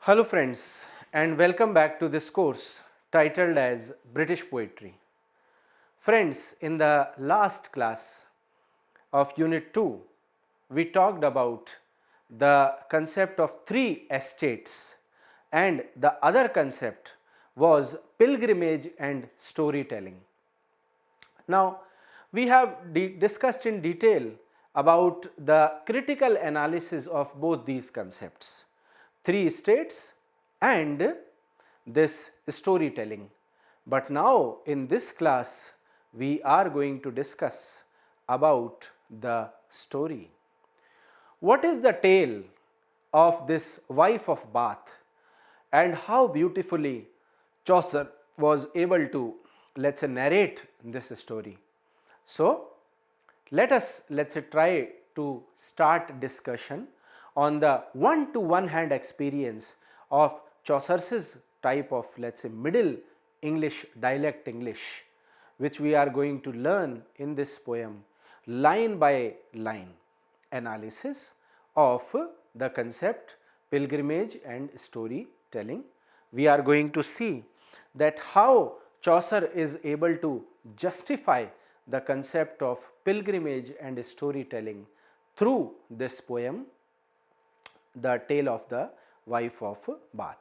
Hello friends, and welcome back to this course titled as British Poetry. Friends, in the last class of Unit 2, we talked about the concept of three estates, and the other concept was pilgrimage and storytelling. Now, we have discussed in detail about the critical analysis of both these concepts, three states and this storytelling. But now in this class we are going to discuss about the story. What is the tale of this wife of Bath, and how beautifully Chaucer was able to, let's say, narrate this story. So let's say try to start discussion on the one-to-one hand experience of Chaucer's type of, let's say, Middle English, dialect English, which we are going to learn in this poem, line by line analysis of the concept pilgrimage and storytelling. We are going to see that how Chaucer is able to justify the concept of pilgrimage and storytelling through this poem, the tale of the wife of Bath.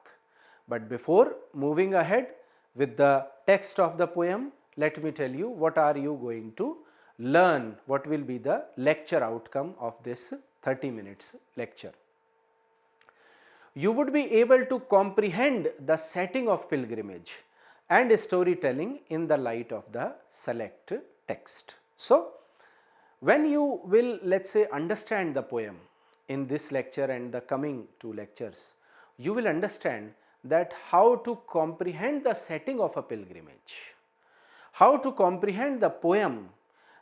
But before moving ahead with the text of the poem, let me tell you what are you going to learn, what will be the lecture outcome of this 30 minutes lecture. You would be able to comprehend the setting of pilgrimage and storytelling in the light of the select text. So, when you will, let's say, understand the poem in this lecture and the coming two lectures, you will understand that how to comprehend the setting of a pilgrimage, how to comprehend the poem,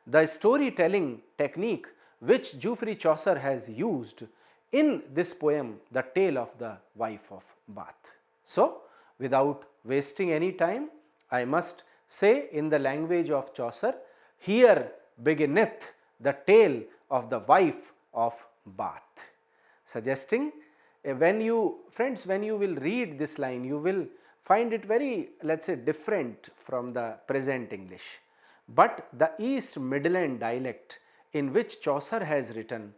the storytelling technique which Geoffrey Chaucer has used in this poem, the tale of the wife of Bath. So, without wasting any time, I must say in the language of Chaucer, here beginneth the tale of the wife of Bath, suggesting when you, friends, when you will read this line, you will find it very, let's say, different from the present English. But the East Midland dialect in which Chaucer has written,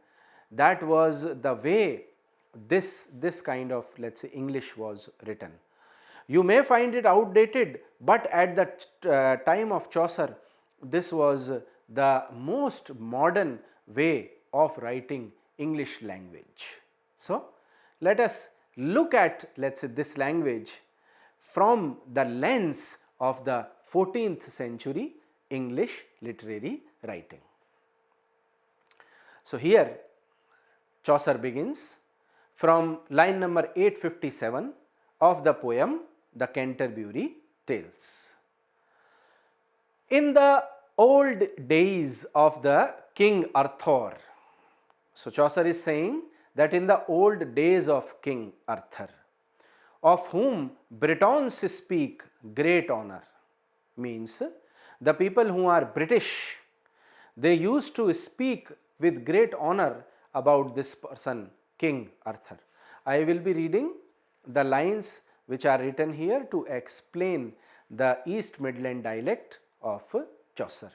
that was the way this kind of, let's say, English was written. You may find it outdated, but at the time of Chaucer, this was the most modern way of writing English language. So, let us look at, let's say, this language from the lens of the 14th century English literary writing. So, here Chaucer begins from line number 857 of the poem The Canterbury Tales. In the old days of the King Arthur. So, Chaucer is saying that in the old days of King Arthur, of whom Britons speak great honor, means the people who are British, they used to speak with great honor about this person, King Arthur. I will be reading the lines which are written here to explain the East Midland dialect of Chaucer.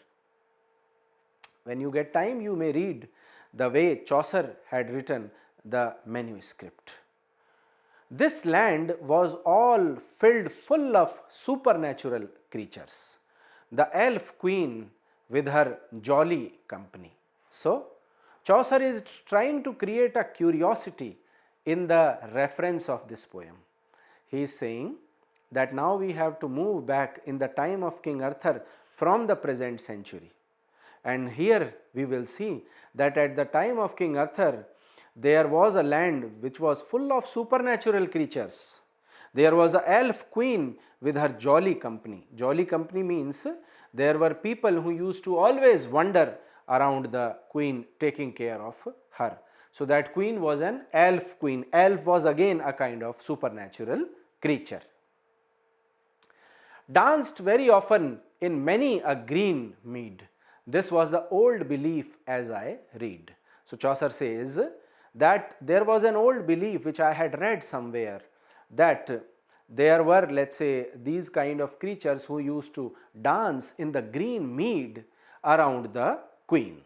When you get time, you may read the way Chaucer had written the manuscript. This land was all filled full of supernatural creatures, the elf queen with her jolly company. So, Chaucer is trying to create a curiosity in the reference of this poem. He is saying that now we have to move back in the time of King Arthur from the present century. And here we will see that at the time of King Arthur, there was a land which was full of supernatural creatures. There was an elf queen with her jolly company. Jolly company means there were people who used to always wander around the queen taking care of her. So, that queen was an elf queen. Elf was again a kind of supernatural creature. Danced very often in many a green mead. This was the old belief as I read. So, Chaucer says that there was an old belief which I had read somewhere that there were, let's say, these kind of creatures who used to dance in the green mead around the queen.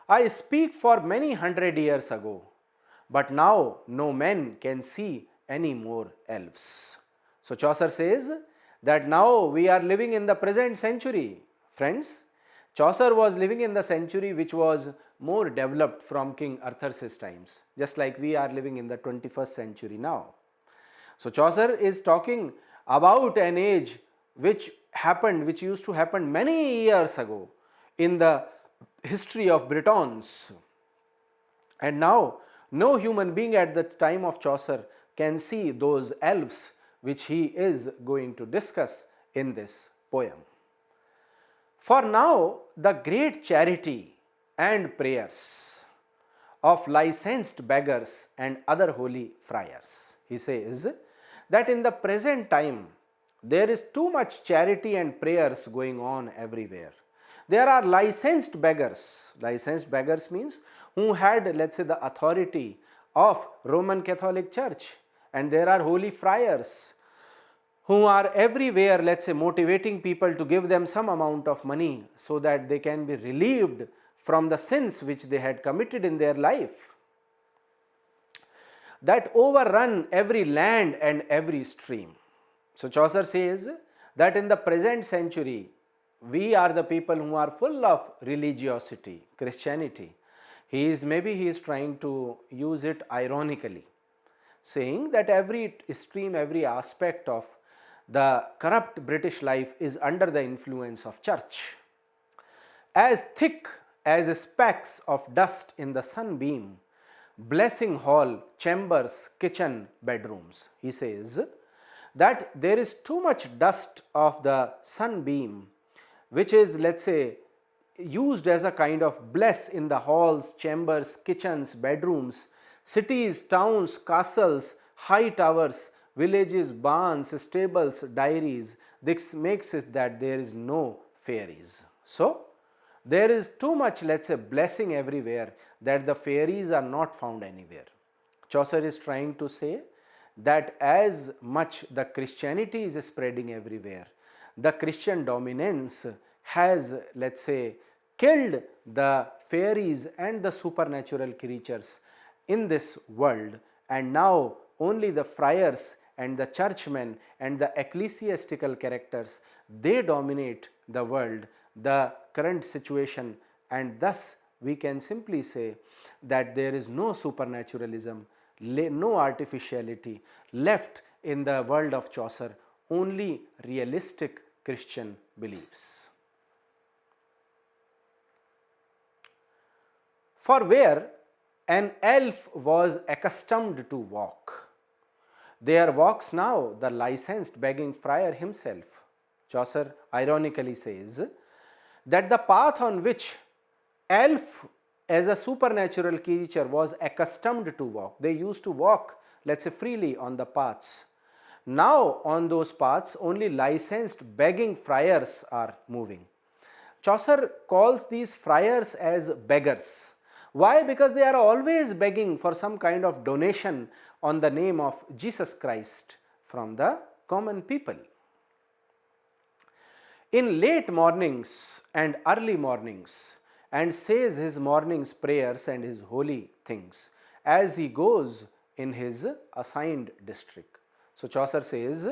I speak for many hundred years ago, but now no man can see any more elves. So Chaucer says that now we are living in the present century. Friends, Chaucer was living in the century which was more developed from King Arthur's times, just like we are living in the 21st century now. So Chaucer is talking about an age which used to happen many years ago in the history of Britons. And now no human being at the time of Chaucer can see those elves which he is going to discuss in this poem. For now the great charity and prayers of licensed beggars and other holy friars. He says that in the present time there is too much charity and prayers going on everywhere. There are licensed beggars. Licensed beggars means who had, let's say, the authority of Roman Catholic Church, and there are holy friars who are everywhere, let's say, motivating people to give them some amount of money so that they can be relieved from the sins which they had committed in their life, that overrun every land and every stream. So Chaucer says that in the present century we are the people who are full of religiosity, Christianity. Maybe he is trying to use it ironically, saying that every stream, every aspect of the corrupt British life is under the influence of church. As thick as specks of dust in the sunbeam, blessing hall, chambers, kitchen, bedrooms. He says that there is too much dust of the sunbeam which is, let's say, used as a kind of bless in the halls, chambers, kitchens, bedrooms, cities, towns, castles, high towers, villages, barns, stables, dairies. This makes it that there is no fairies. So there is too much, let's say, blessing everywhere that the fairies are not found anywhere. Chaucer is trying to say that as much the Christianity is spreading everywhere, the Christian dominance has, let's say, killed the fairies and the supernatural creatures in this world, and now only the friars and the churchmen and the ecclesiastical characters, they dominate the world, the current situation, and thus we can simply say that there is no supernaturalism, no artificiality left in the world of Chaucer, only realistic Christian beliefs. For where an elf was accustomed to walk, there walks now the licensed begging friar himself. Chaucer ironically says that the path on which elf as a supernatural creature was accustomed to walk, they used to walk, let's say, freely on the paths. Now on those paths only licensed begging friars are moving. Chaucer calls these friars as beggars. Why? Because they are always begging for some kind of donation on the name of Jesus Christ from the common people. In late mornings and early mornings, and says his morning's prayers and his holy things as he goes in his assigned district. So Chaucer says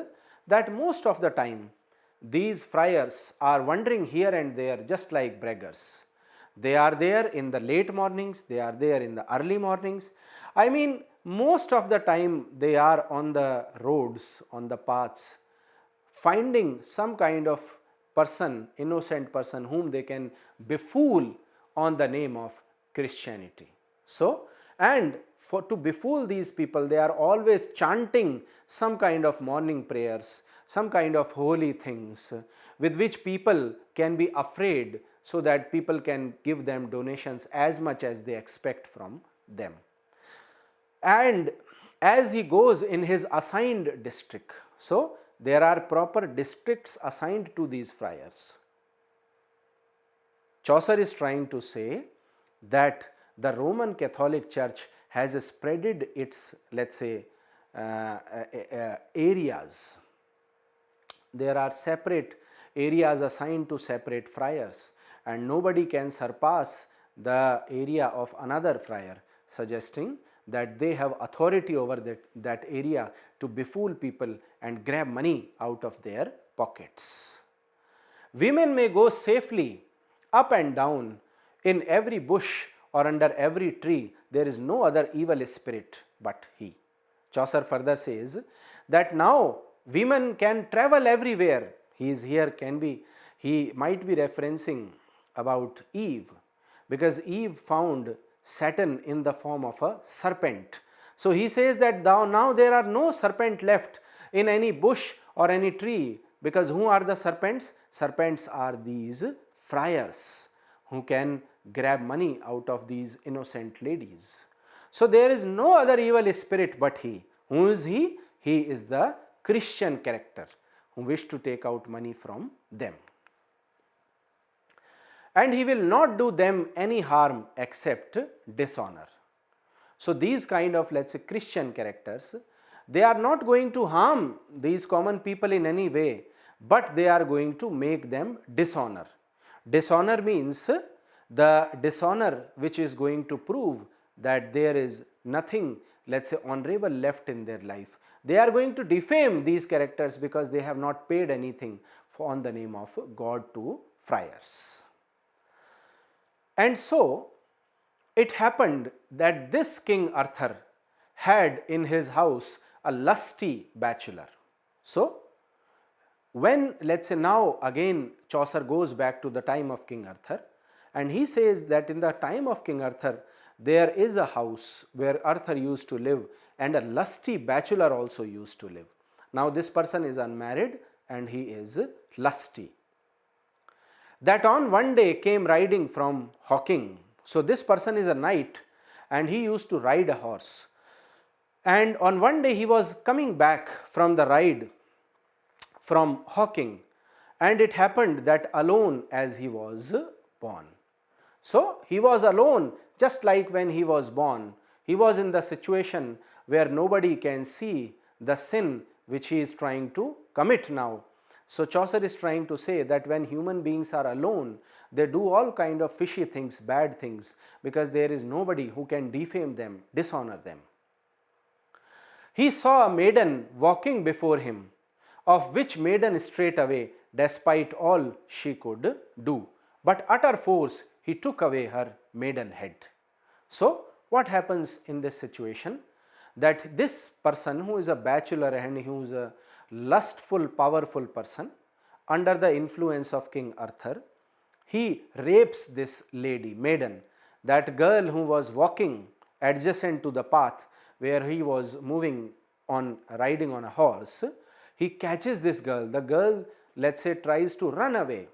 that most of the time these friars are wandering here and there just like beggars. They are there in the late mornings, they are there in the early mornings. I mean, most of the time they are on the roads, on the paths, finding some kind of person, innocent person whom they can befool on the name of Christianity. So, and to befool these people, they are always chanting some kind of morning prayers, some kind of holy things with which people can be afraid, so that people can give them donations as much as they expect from them. And as he goes in his assigned district, so there are proper districts assigned to these friars. Chaucer is trying to say that the Roman Catholic Church has spreaded its, let's say, areas. There are separate areas assigned to separate friars, and nobody can surpass the area of another friar, suggesting that they have authority over that area to befool people and grab money out of their pockets. Women may go safely up and down in every bush or under every tree. There is no other evil spirit but he. Chaucer further says that now women can travel everywhere. He might be referencing about Eve, because Eve found Satan in the form of a serpent. So he says that now there are no serpent left in any bush or any tree, because who are the serpents? Serpents are these friars who can grab money out of these innocent ladies. So there is no other evil spirit but he. Who is he? He is the Christian character who wished to take out money from them. And he will not do them any harm except dishonor. So these kind of, let's say, Christian characters, they are not going to harm these common people in any way, but they are going to make them dishonor. Dishonor means the dishonor which is going to prove that there is nothing, let's say, honorable left in their life. They are going to defame these characters because they have not paid anything on the name of God to friars. And so it happened that this King Arthur had in his house a lusty bachelor. So when, let's say, now again Chaucer goes back to the time of King Arthur, and he says that in the time of King Arthur there is a house where Arthur used to live and a lusty bachelor also used to live. Now this person is unmarried and he is lusty. That on one day came riding from hawking. So this person is a knight and he used to ride a horse. And on one day he was coming back from the ride from hawking, and it happened that alone as he was born. So he was alone, just like when he was born. He was in the situation where nobody can see the sin which he is trying to commit now. So Chaucer is trying to say that when human beings are alone, they do all kind of fishy things, bad things, because there is nobody who can defame them, dishonor them. He saw a maiden walking before him, of which maiden straightway, despite all she could do, but utter force he took away her maiden head. So what happens in this situation? That this person who is a bachelor and who is a lustful, powerful person, under the influence of King Arthur, he rapes this lady, maiden, that girl who was walking adjacent to the path where he was moving on, riding on a horse. He catches this girl. The girl, let's say, tries to run away,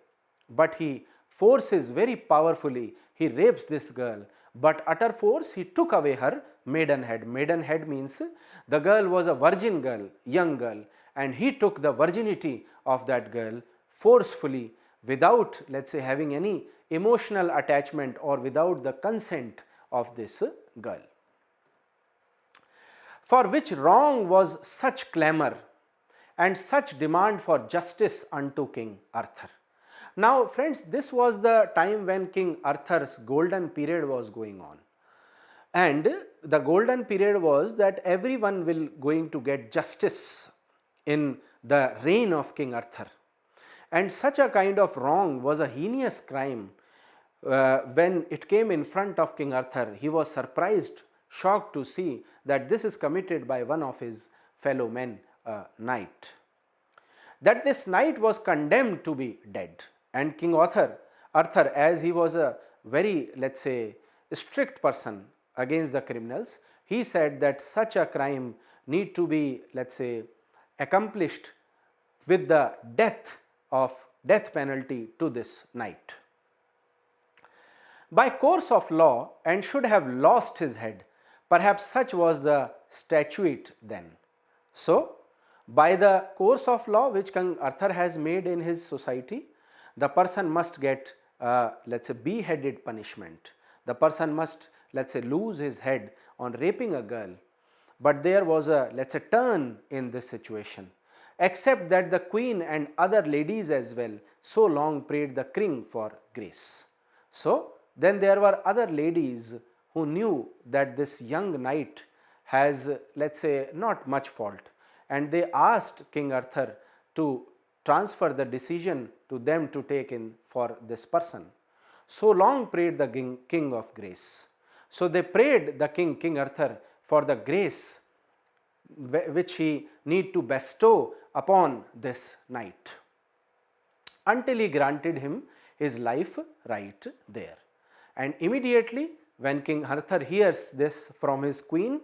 but he forces very powerfully. He rapes this girl, but utter force he took away her maiden head. Maiden head means the girl was a virgin girl, young girl, and he took the virginity of that girl forcefully, without, let's say, having any emotional attachment or without the consent of this girl. For which wrong was such clamor and such demand for justice unto King Arthur. Now friends, this was the time when King Arthur's golden period was going on, and the golden period was that everyone will going to get justice in the reign of King Arthur, and such a kind of wrong was a heinous crime. When it came in front of King Arthur, he was surprised, shocked to see that this is committed by one of his fellow men, a knight. That this knight was condemned to be dead, and King Arthur, as he was a very, let's say, strict person against the criminals, he said that such a crime need to be, let's say, accomplished with the death penalty to this knight by course of law, and should have lost his head. Perhaps such was the statute then. So by the course of law which King Arthur has made in his society, the person must get, let's say, beheaded punishment. The person must, let's say, lose his head on raping a girl. But there was a, let's say, turn in this situation, except that the queen and other ladies as well so long prayed the king for grace. So then there were other ladies who knew that this young knight has, let's say, not much fault, and they asked King Arthur to transfer the decision to them to take in for this person. So long prayed the king of grace. So they prayed the King Arthur, for the grace which he need to bestow upon this knight, until he granted him his life right there. And immediately when King Arthur hears this from his queen,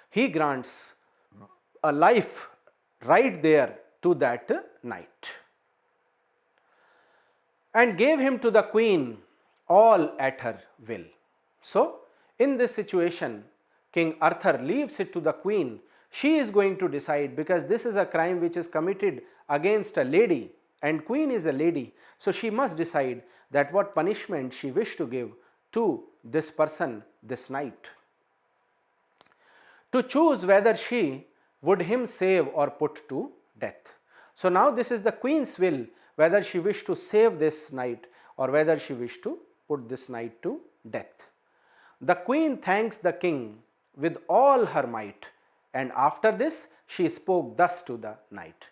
he grants a life right there to that knight, and gave him to the queen all at her will. So in this situation, King Arthur leaves it to the queen. She is going to decide, because this is a crime which is committed against a lady, and queen is a lady, so she must decide that what punishment she wished to give to this person, this knight, to choose whether she would him save or put to death. So now this is the queen's will, whether she wished to save this knight or whether she wished to put this knight to death. The queen thanks the king with all her might, and after this she spoke thus to the knight.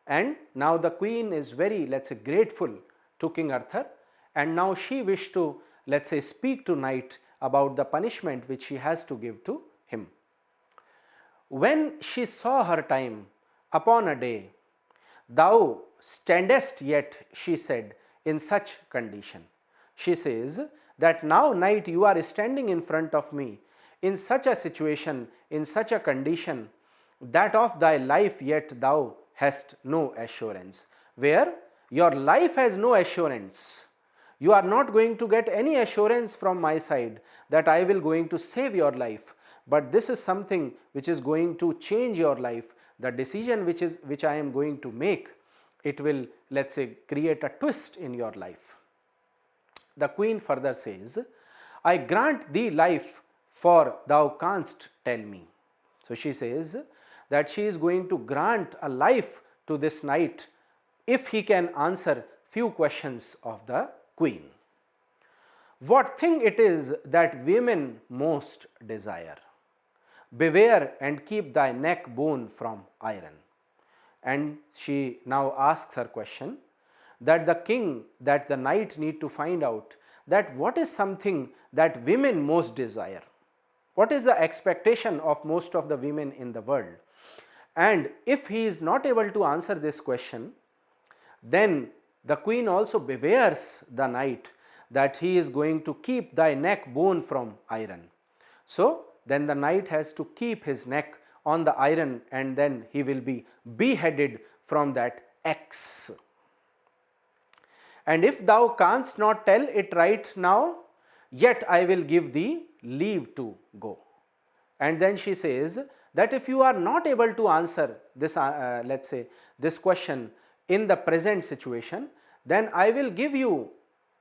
And now the queen is very, let's say, grateful to King Arthur, and now she wished to, let's say, speak to knight about the punishment which she has to give to him. When she saw her time upon a day, thou standest yet, she said, in such condition. She says that now knight, you are standing in front of me in such a situation, in such a condition, that of thy life yet thou hast no assurance, where your life has no assurance. You are not going to get any assurance from my side that I will going to save your life, but this is something which is going to change your life. The decision which I am going to make, it will, let's say, create a twist in your life. The queen further says, I grant thee life, for thou canst tell me. So she says that she is going to grant a life to this knight if he can answer few questions of the queen. What thing it is that women most desire? Beware and keep thy neck bone from iron. And she now asks her question, that the king, that the knight need to find out that what is something that women most desire. What is the expectation of most of the women in the world? And if he is not able to answer this question, then the queen also bewares the knight that he is going to keep thy neck bone from iron. So then the knight has to keep his neck on the iron, and then he will be beheaded from that axe. And if thou canst not tell it right now, yet I will give thee leave to go. And then she says that if you are not able to answer this, let's say, this question in the present situation, then I will give you,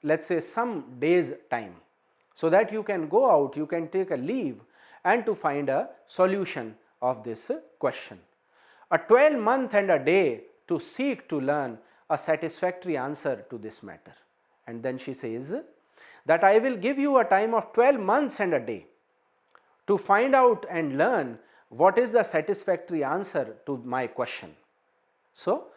let's say, some days time, so that you can go out, you can take a leave and to find a solution of this question. A 12-month and a day to seek to learn a satisfactory answer to this matter. And then she says that I will give you a time of 12 months and a day to find out and learn what is the satisfactory answer to my question. So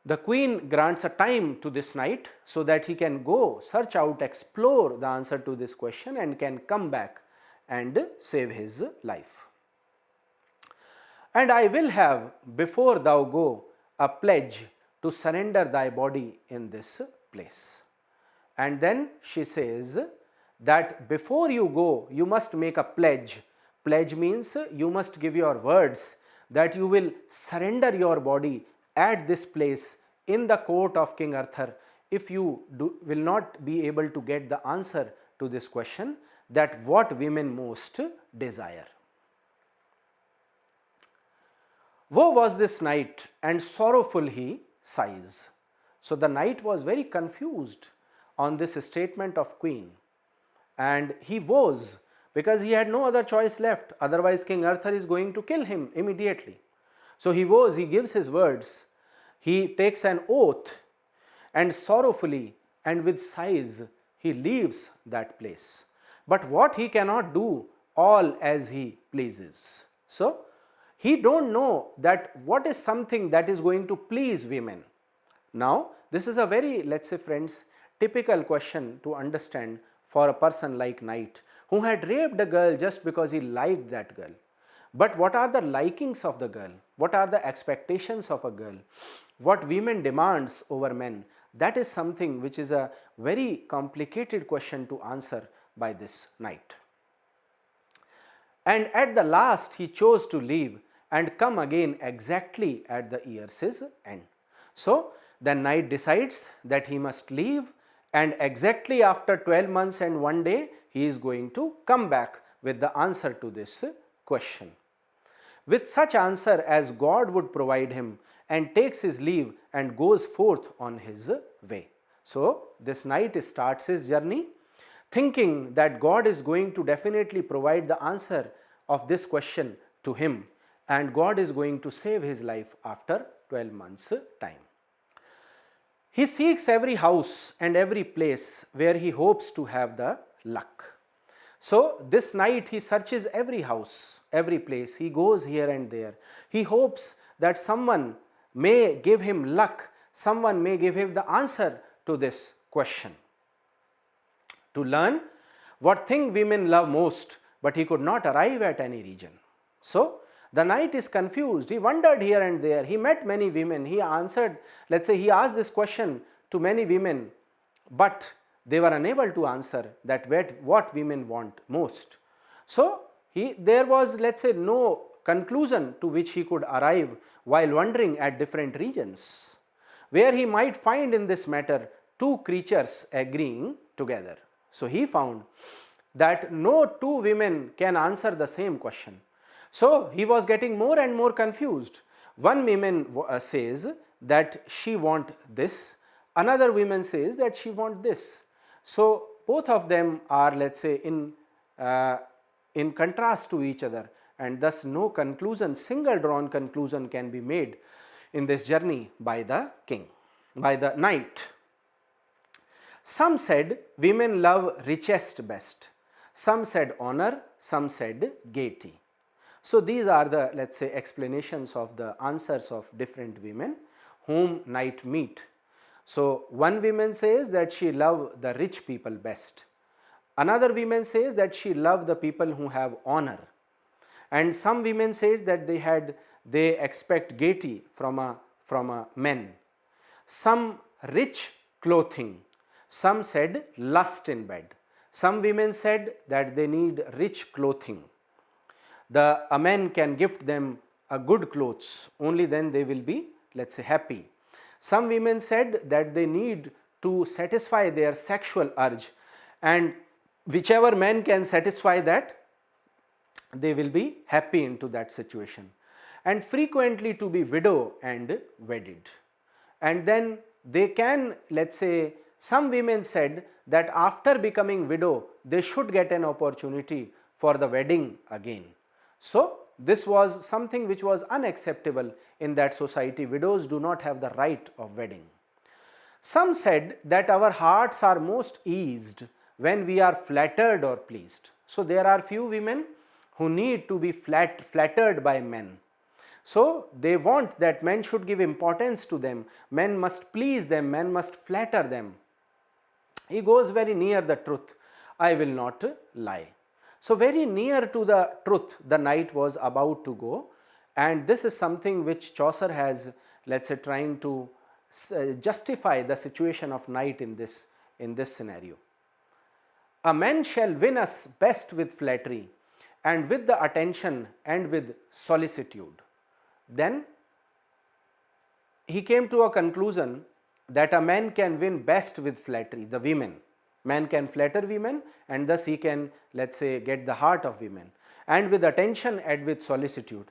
the queen grants a time to this knight so that he can go search out, explore the answer to this question, and can come back and save his life. And I will have, before thou go, a pledge to surrender thy body in this place. And then she says that before you go, you must make a pledge. Pledge means you must give your words that you will surrender your body at this place in the court of King Arthur if you will not be able to get the answer to this question, that what women most desire. Woe was this knight, and sorrowful he sighs. So the knight was very confused on this statement of queen, and he woes, because he had no other choice left, otherwise King Arthur is going to kill him immediately. So he gives his words, he takes an oath, and sorrowfully and with sighs he leaves that place. But what he cannot do all as he pleases. So he don't know that what is something that is going to please women. Now this is a very, let's say friends, typical question to understand for a person like Knight, who had raped a girl just because he liked that girl. But what are the likings of the girl? What are the expectations of a girl? What women demands over men? That is something which is a very complicated question to answer by this Knight. And at the last he chose to leave and come again exactly at the year's end. So the Knight decides that he must leave, and exactly after 12 months and 1 day he is going to come back with the answer to this question, with such answer as God would provide him, and takes his leave and goes forth on his way. So this Knight starts his journey thinking that God is going to definitely provide the answer of this question to him, and God is going to save his life after 12 months time. He seeks every house and every place where he hopes to have the luck. So this Knight, he searches every house, every place, he goes here and there. He hopes that someone may give him luck, someone may give him the answer to this question. To learn what thing women love most, but he could not arrive at any region. So the Knight is confused, he wandered here and there, he met many women, he answered, let's say he asked this question to many women, but they were unable to answer that what women want most. So there was, let's say, no conclusion to which he could arrive while wandering at different regions, where he might find in this matter two creatures agreeing together. So he found that no two women can answer the same question. So he was getting more and more confused. One woman says that she want this, another woman says that she want this. So both of them are, let's say, in contrast to each other, and thus no conclusion, single drawn conclusion can be made in this journey by the king, by the Knight. Some said women love richest best, some said honor, some said gaiety. So these are the, let's say, explanations of the answers of different women whom Knight meet. So one woman says that she love the rich people best, another woman says that she love the people who have honor, and some women say that they expect gaiety from a men, some rich clothing, some said lust in bed, some women said that they need rich clothing. A man can gift them a good clothes, only then they will be, let's say, happy. Some women said that they need to satisfy their sexual urge, and whichever man can satisfy that, they will be happy into that situation. And frequently to be widow and wedded. And then they can, let's say, some women said that after becoming widow, they should get an opportunity for the wedding again. So this was something which was unacceptable in that society. Widows do not have the right of wedding. Some said that our hearts are most eased when we are flattered or pleased. So there are few women who need to be flattered by men. So they want that men should give importance to them, men must please them, men must flatter them. He goes very near the truth, I will not lie. So very near to the truth the Knight was about to go, and this is something which Chaucer has, let's say, trying to justify the situation of Knight in this scenario. A man shall win us best with flattery, and with the attention and with solicitude. Then he came to a conclusion that a man can win best with flattery, the women. Man can flatter women, and thus he can, let's say, get the heart of women, and with attention and with solicitude.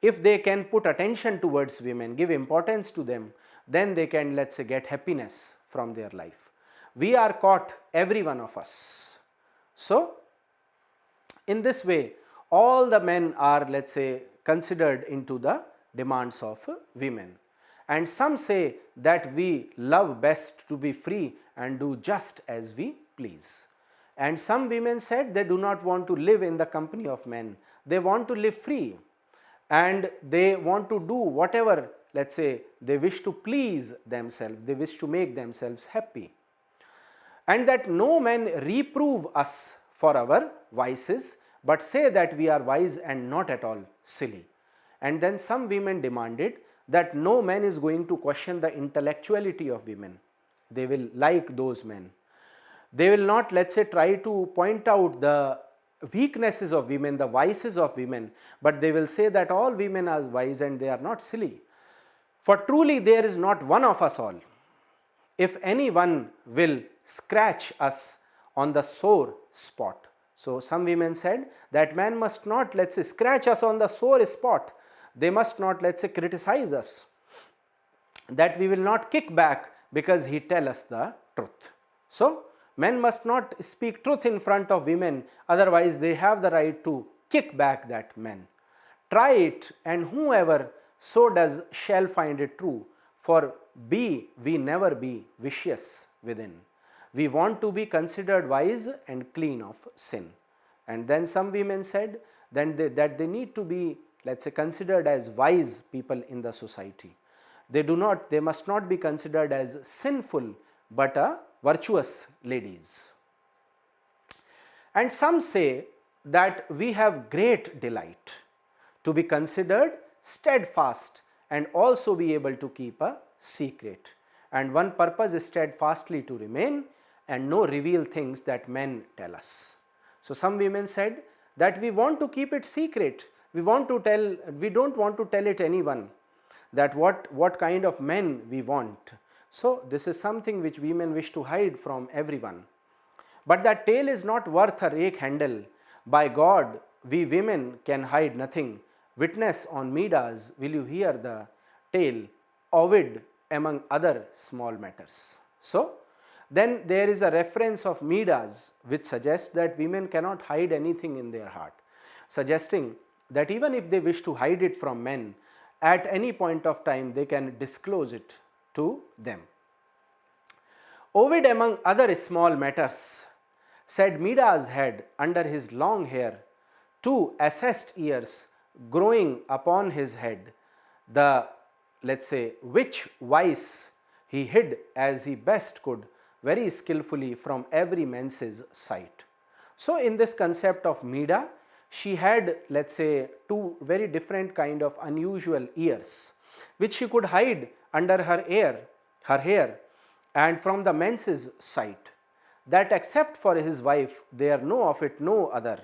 If they can put attention towards women, give importance to them, then they can, let's say, get happiness from their life. We are caught, every one of us. So In this way, all the men are, let's say, considered into the demands of women. And some say that we love best to be free and do just as we please. And some women said they do not want to live in the company of men, they want to live free and they want to do whatever, let's say, they wish to please themselves, they wish to make themselves happy. And that no man reprove us for our vices, but say that we are wise and not at all silly. And then some women demanded that no man is going to question the intellectuality of women. They will like those men. They will not, let's say, try to point out the weaknesses of women, the vices of women, but they will say that all women are wise and they are not silly. For truly there is not one of us all. If anyone will scratch us on the sore spot. So some women said that man must not, let's say, scratch us on the sore spot. They must not, let's say, criticize us. That we will not kick back because he tell us the truth. So men must not speak truth in front of women, otherwise they have the right to kick back that man. Try it, and whoever so does shall find it true, for we never be vicious within. We want to be considered wise and clean of sin. And then some women said that they need to be, let's say, considered as wise people in the society. They must not be considered as sinful, but virtuous ladies. And some say that we have great delight to be considered steadfast and also be able to keep a secret. And one purpose is steadfastly to remain and no reveal things that men tell us. So some women said that we want to keep it secret. We don't want to tell it anyone that what kind of men we want. So this is something which women wish to hide from everyone. But that tale is not worth a rake handle. By God, we women can hide nothing. Witness on Midas, will you hear the tale, Ovid among other small matters. So then there is a reference of Midas which suggests that women cannot hide anything in their heart, suggesting that even if they wish to hide it from men, at any point of time they can disclose it to them. Ovid among other small matters said Midas had under his long hair 2 assessed ears growing upon his head, the, let's say, which vice he hid as he best could very skillfully from every man's sight. So in this concept of Mida, she had, let's say, 2 very different kind of unusual ears which she could hide under her hair and from the men's sight, that except for his wife there know of it no other.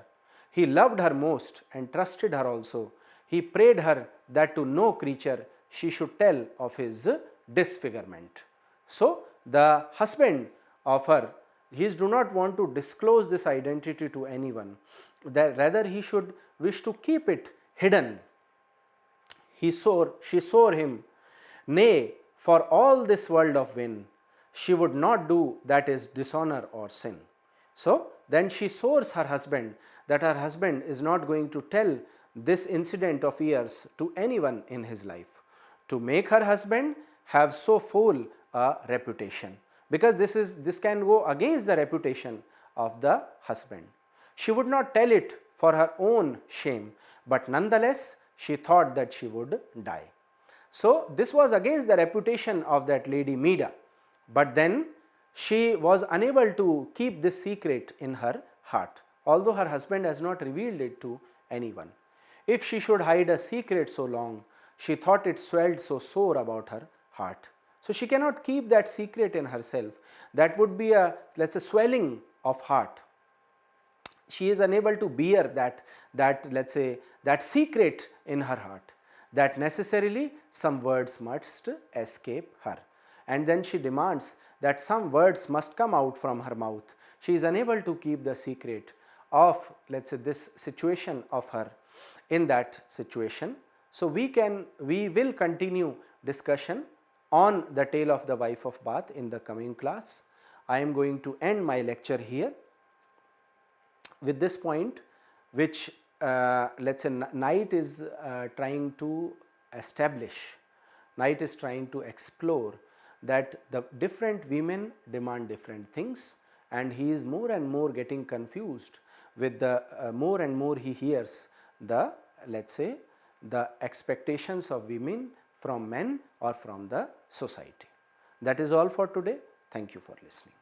He loved her most and trusted her also. He prayed her that to no creature she should tell of his disfigurement. So the husband of her, he do not want to disclose this identity to anyone, that rather he should wish to keep it hidden. She swore him, nay, for all this world of win, she would not do that is dishonor or sin. So then she swears her husband that her husband is not going to tell this incident of years to anyone in his life, to make her husband have so full a reputation, because this can go against the reputation of the husband. She would not tell it for her own shame, but nonetheless she thought that she would die. So this was against the reputation of that lady Mida, but then she was unable to keep this secret in her heart, although her husband has not revealed it to anyone. If she should hide a secret so long, she thought it swelled so sore about her heart. So she cannot keep that secret in herself. That would be a, let's say, swelling of heart. She is unable to bear let's say, that secret in her heart, that necessarily some words must escape her. And then she demands that some words must come out from her mouth. She is unable to keep the secret of, let's say, this situation of her in that situation. So we will continue discussion on the tale of the wife of Bath in the coming class. I am going to end my lecture here. With this point, which let's say Knight is trying to establish, Knight is trying to explore that the different women demand different things, and he is more and more getting confused with the more and more he hears the, let's say, the expectations of women from men or from the society. That is all for today. Thank you for listening.